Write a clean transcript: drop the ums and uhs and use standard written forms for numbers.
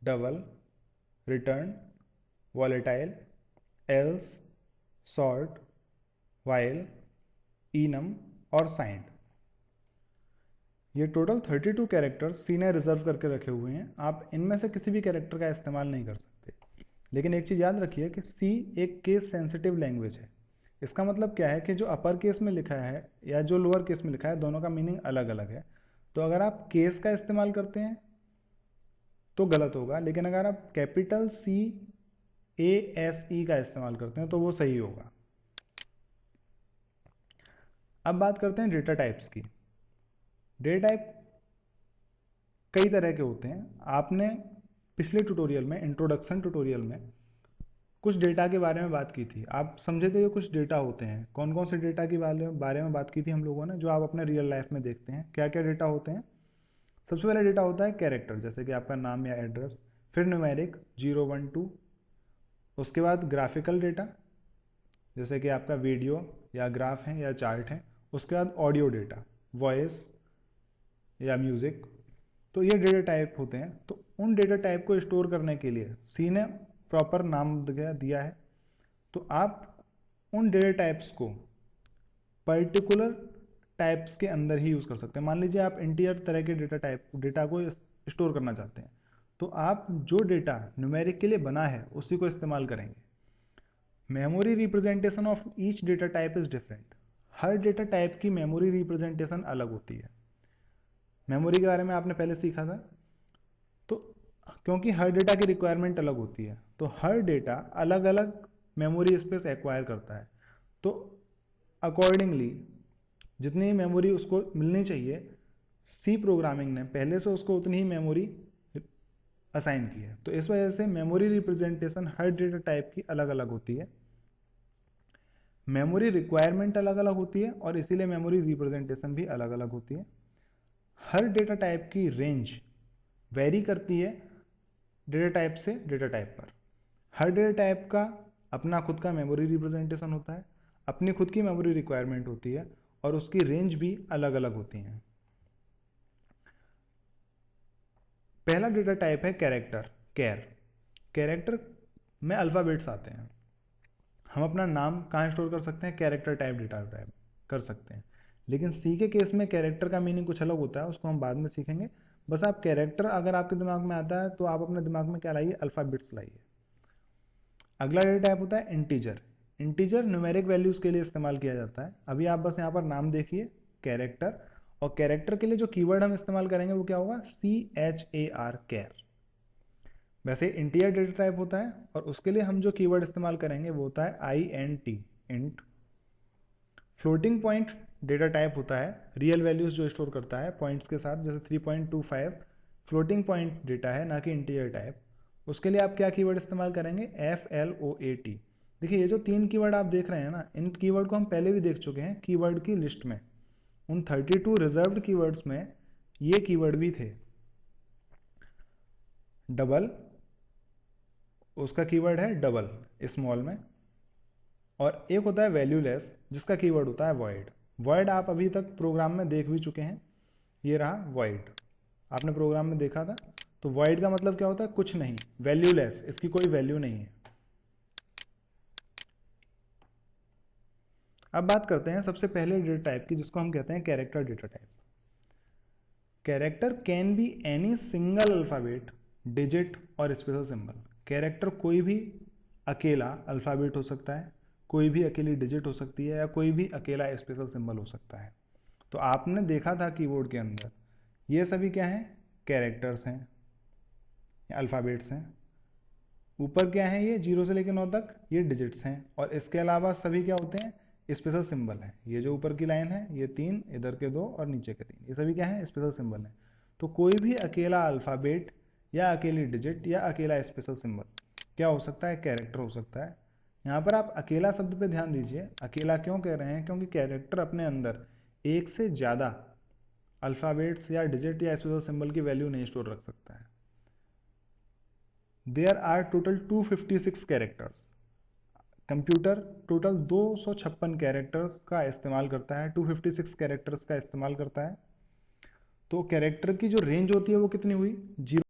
Double, return, volatile, else, sort, while, enum और signed. ये total 32 characters सी ने reserve करके रखे हुए हैं। आप इनमें से किसी भी कैरेक्टर का इस्तेमाल नहीं कर सकते। लेकिन एक चीज़ याद रखिए कि सी एक केस सेंसिटिव लैंग्वेज है। इसका मतलब क्या है कि जो अपर केस में लिखा है या जो लोअर केस में लिखा है, दोनों का मीनिंग अलग अलग है। तो अगर आप केस का इस्तेमाल करते हैं तो गलत होगा, लेकिन अगर आप capital C A S E का इस्तेमाल करते हैं तो वो सही होगा। अब बात करते हैं डेटा टाइप्स की। डेटा टाइप कई तरह के होते हैं। आपने पिछले ट्यूटोरियल में, इंट्रोडक्शन ट्यूटोरियल में, कुछ डेटा के बारे में बात की थी। आप समझे थे कि कुछ डेटा होते हैं। कौन कौन से डेटा के बारे में बात की थी हम लोगों ने, जो आप अपने रियल लाइफ में देखते हैं। क्या क्या डेटा होते हैं? सबसे पहला डेटा होता है कैरेक्टर, जैसे कि आपका नाम या एड्रेस। फिर न्यूमेरिक 0 1 2। उसके बाद ग्राफिकल डेटा, जैसे कि आपका वीडियो या ग्राफ है या चार्ट है। उसके बाद ऑडियो डेटा, वॉइस या म्यूज़िक। तो ये डेटा टाइप होते हैं। तो उन डेटा टाइप को स्टोर करने के लिए सी ने प्रॉपर नाम दिया है। तो आप उन डेटा टाइप्स को पर्टिकुलर टाइप्स के अंदर ही यूज़ कर सकते हैं। मान लीजिए आप इंटीजर तरह के डेटा को स्टोर करना चाहते हैं, तो आप जो डेटा न्यूमेरिक के लिए बना है उसी को इस्तेमाल करेंगे। Memory representation of each data type is different. Her data type की मेमोरी रिप्रेजेंटेशन अलग होती है। मेमोरी के बारे में आपने पहले सीखा था। तो क्योंकि हर डेटा की रिक्वायरमेंट अलग होती है, तो हर डेटा अलग अलग मेमोरी स्पेस एक्वायर करता है। तो अकॉर्डिंगली जितनी मेमोरी उसको मिलनी चाहिए, सी प्रोग्रामिंग ने पहले से उसको उतनी ही मेमोरी असाइन की है। तो इस वजह से मेमोरी रिप्रेजेंटेशन हर डेटा टाइप की अलग अलग होती है। मेमोरी रिक्वायरमेंट अलग अलग होती है और इसीलिए मेमोरी रिप्रेजेंटेशन भी अलग अलग होती है। हर डेटा टाइप की रेंज वेरी करती है डेटा टाइप से डेटा टाइप पर। हर डेटा टाइप का अपना खुद का मेमोरी रिप्रेजेंटेशन होता है, अपनी खुद की मेमोरी रिक्वायरमेंट होती है और उसकी रेंज भी अलग अलग होती हैं। पहला डेटा टाइप है कैरेक्टर, कैरेक्टर में अल्फ़ाबेट्स आते हैं। हम अपना नाम कहाँ स्टोर कर सकते हैं? कैरेक्टर टाइप डेटा टाइप कर सकते हैं। लेकिन सी के केस में कैरेक्टर का मीनिंग कुछ अलग होता है, उसको हम बाद में सीखेंगे। बस आप कैरेक्टर अगर आपके दिमाग में आता है तो आप अपने दिमाग में क्या लाइए? अल्फ़ाबेट्स लाइए। अगला डेटा टाइप होता है इंटीजर। इंटीजर न्यूमेरिक वैल्यूज़ के लिए इस्तेमाल किया जाता है। अभी आप बस यहाँ पर नाम देखिए, कैरेक्टर। और कैरेक्टर के लिए जो कीवर्ड हम इस्तेमाल करेंगे वो क्या होगा? CHAR, कैर। वैसे इंटीजर डेटा टाइप होता है और उसके लिए हम जो कीवर्ड इस्तेमाल करेंगे वो होता है INT, int. Floating point data type होता है, रियल वैल्यूज जो स्टोर करता है पॉइंट्स के साथ, जैसे 3.25 फ्लोटिंग पॉइंट डेटा है, ना कि इंटीजर टाइप। उसके लिए आप क्या कीवर्ड इस्तेमाल करेंगे? FLOAT। देखिए ये जो 3 कीवर्ड आप देख रहे हैं ना, इन कीवर्ड को हम पहले भी देख चुके हैं कीवर्ड की लिस्ट में। उन 32 रिजर्व्ड कीवर्ड्स में ये कीवर्ड भी थे। डबल, उसका कीवर्ड है डबल स्मॉल में। और एक होता है वैल्यूलेस, जिसका कीवर्ड होता है वॉइड। वॉइड आप अभी तक प्रोग्राम में देख भी चुके हैं। ये रहा वॉइड, आपने प्रोग्राम में देखा था। तो वॉइड का मतलब क्या होता है? कुछ नहीं, वैल्यूलेस, इसकी कोई वैल्यू नहीं है। अब बात करते हैं सबसे पहले डेटा टाइप की, जिसको हम कहते हैं character data type. Character can be any single alphabet, digit और स्पेशल सिंबल। कैरेक्टर कोई भी अकेला अल्फाबेट हो सकता है, कोई भी अकेली डिजिट हो सकती है, या कोई भी अकेला स्पेशल सिंबल हो सकता है। तो आपने देखा था कीबोर्ड के अंदर ये सभी क्या हैं? कैरेक्टर्स हैं या अल्फ़ाबेट्स हैं। ऊपर क्या है? ये 0 से लेकर 9 तक ये डिजिट्स हैं। और इसके अलावा सभी क्या होते हैं? स्पेशल सिंबल है। ये जो ऊपर की लाइन है, ये 3, इधर के 2 और नीचे के 3, ये सभी क्या है? स्पेशल सिंबल है। तो कोई भी अकेला अल्फ़ाबेट या अकेली डिजिट या अकेला स्पेशल सिंबल क्या हो सकता है? कैरेक्टर हो सकता है। यहाँ पर आप अकेला शब्द पे ध्यान दीजिए। अकेला क्यों कह रहे हैं? क्योंकि कैरेक्टर अपने अंदर एक से ज़्यादा अल्फ़ाबेट्स या डिजिट या स्पेशल सिंबल की वैल्यू नहीं स्टोर रख सकता है। There are total 256 characters. Computer total 256 characters का इस्तेमाल करता है, 256 कैरेक्टर्स का इस्तेमाल करता है। तो कैरेक्टर की जो रेंज होती है वो कितनी हुई? 0